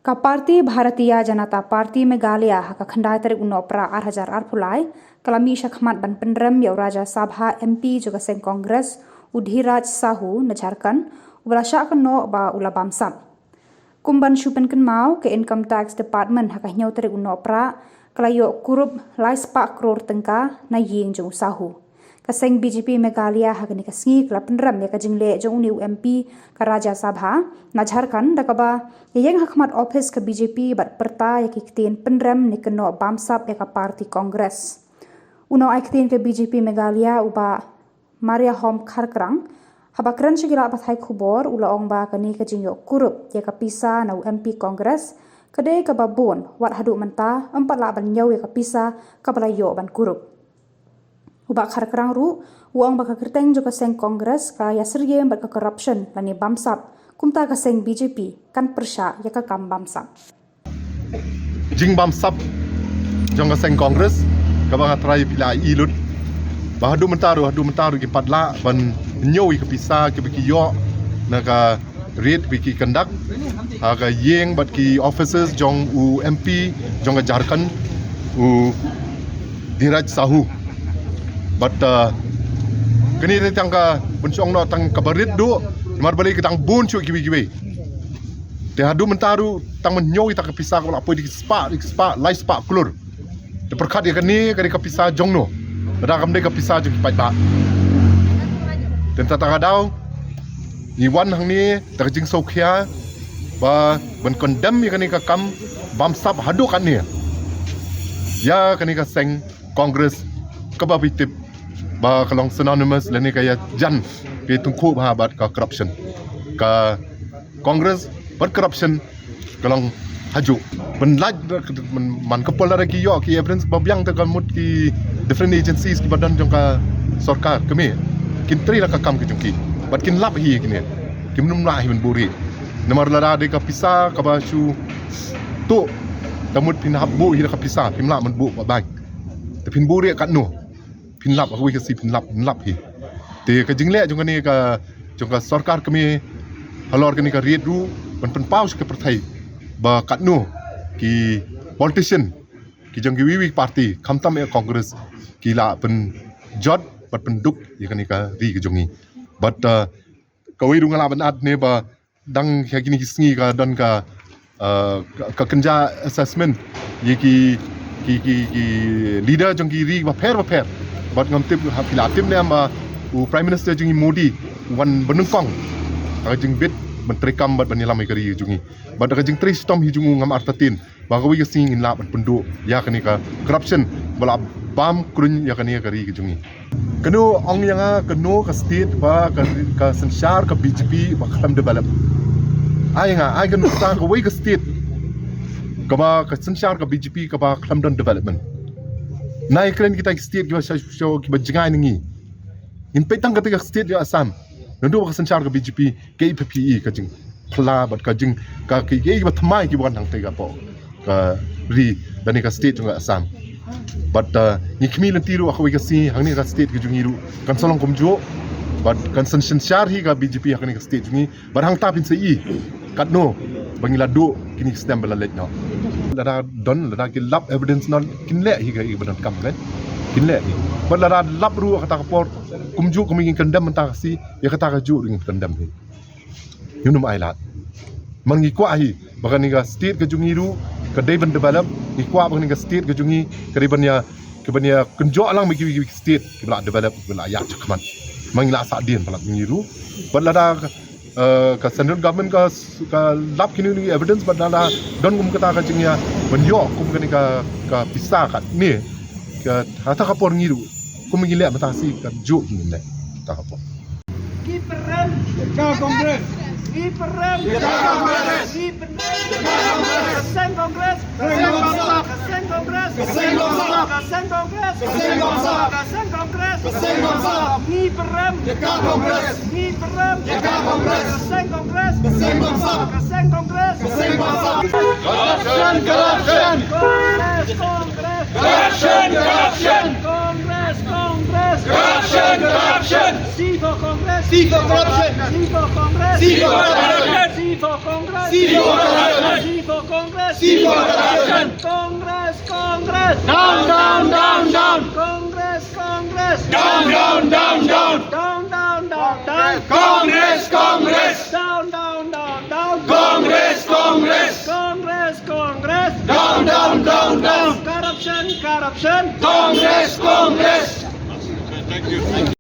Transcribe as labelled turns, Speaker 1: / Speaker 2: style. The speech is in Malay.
Speaker 1: Ka Parti Bharatiya Janata Party Meghalaya haka khandai tarik Nohprah 2000 pulai kalami shakhmat ban pynrem ya Rajya Sabha MP juga Seng Congress Dhiraj Sahu na Jharkhand ubala syakan no ba ula Bamsap. Kumban pynkymaw ke Income Tax Department haka nyau tarik Nohprah kalayo kurup laispa crore tyngka na ieng jong Sahu. Kaseng BJP Meghalaya hagani kasngi kala pynrem ya ka jingleh jong ni MP ka Rajya Sabha na Jharkhand da kaba ieng hakmat ophis ka BJP bat pyrta ya ki ktien pynrem ni kynnoh Bamsap ya ka Parti Congress. Uno ai ktien ka BJP Meghalaya uba Mariahom Kharkrang haba kran shigila pathai Khubor ula ong ba kani ka jingyo kurup ya ka pisa na MP Congress kadai ka babon wat hadu menta empat la ban nyau ya ka pisa ka balayo ban kurup. Ubak Kharkrang ru, uang baka Kyrteng Jong Seng Congress ka Iasyriem baka corruption lani Bamsap, kumta ka Seng BJP kan persya ya ka kam Bamsap.
Speaker 2: Jing Bamsap Jong Seng Congress ka banga try pila ilut. Bahadu mentaru ki padla ban nyoi ka pisa ki biki yo na ka read biki kandak ka ieng bat ki officers jong u MP jong Jharkhand u Dhiraj Sahu. But kini ni tangka bunsong no tang kabarit do mar balik tang bun chu kiwi te hadu mentaru tang menyoi tak pisah ko apa di spa lai spa klur te perkhat ya kani kani kapisa jong no ada kam de kapisa ju pai ba ten tata kadau ni wan hang ni tak jing sokhia ba ban condemn ya kani ka kam Bamsap hadu kan ni ya kani ka Seng Congress kababitip ba kalong synonymous lani kaya jan ke tungku ba bat ka corruption ka Congress bat corruption kalong haju benlaj man kapol lagi yo ki evidence babyang ta kamut ki different agencies ki badan jong ka sarkar kami kin tri la ka kam ki jongki bat kin lap hi kini kim num la hi ben buri namar la de ka pisa ka ba chu tu tamut pin habbu hi ka pisa pin la man bu ba bag te pin buri ka no pin lap aku kasi pin lap hi te ka jingleh jong ni ka jong ka sarkar kami halor kani ka read ru pen paus ke perthai ba katno ki politician ki jong wiwi party khamtam e Congress ki la pen jot pat pen duk ye kani ka ri ke jongi but ka wi ru ngala ban ad ne ba dang ka kini kisngi ka don ka kenja assessment ye ki leader jong ki ri ba pher bat ngam tip hapila tim ne amba u prime minister jungi Modi wan benungkong ka jing bit menteri kam bat banilam kari jungi bat ka jing tri storm hi jungu ngam artatin ba ka wi sing in la ban pendu ya kani ka corruption bala bam krun ya kani kari jungi kanu ong yang kanu ka state ba ka sanshar ka BJP ba khatam develop ai kanu ta ka wi ka state ka ba ka sanshar ka BJP ka ba khatam development nai kren kita state kita show kita jangan ini. In petang ketika state ya Assam, nanti waktu sencar ke BJP, ke PPE ke jeng pela, bat ke jeng ke kita thamai kita bukan hang tega po, ke ri dan ke state juga Assam. But ni kami nanti ru aku ikasi hang ni ke state ke jeng iru, kan solong kumjo, but kan sencar hi ke BJP hang ni ke state jengi, but hang tapin sei, kat no, bangila do kini stem belalet no. Lara don lara ki lap evidence non kinleh hi ga badan kam kan kinleh ni but lara lap ru kata kapor kumju kami ingin kendam mentah si ya kata ka ju ingin kendam ni yunum ailat mangi kwa hi bagan ni ga state ke jungi ru ke develop develop ni kwa bagan ni ga state ke jungi ke banya kenjo alang bagi state ke bela develop bela ya cakman mangi la sa dien balak ni ru but lara ka central government ka lap kini ni evidence badala don kum kata ka jingya benyo kum kani ka pisa kat ni ka hata ka por ngiru kum ngile mata si ka jo ni ne ta ka por
Speaker 3: ki pynrem ka Congress ki pynrem ka Congress ki pynrem ka Congress Seng Congress Seng Congress Seng Congress Seng Congress Seng Congress Seng Congress Seng Congress ki pynrem ka Congress ki pynrem ka Congress Seng Congress Seng Congress Seng Congress Seng Congress corruption Congress corruption Congress corruption C for Congress C for corruption. C for Congress. C for corruption. C for Congress. C for corruption. C for Congress. C for corruption. Congress, Congress. Down, down, down, down. Congress, Congress. Down, down, down, down. Down, down, down, down. Congress, Congress. Down, down, down, down. Congress, Congress. Congress, Congress. Down, down, down, down. Corruption, corruption. Congress, Congress. Thank you. Thank you.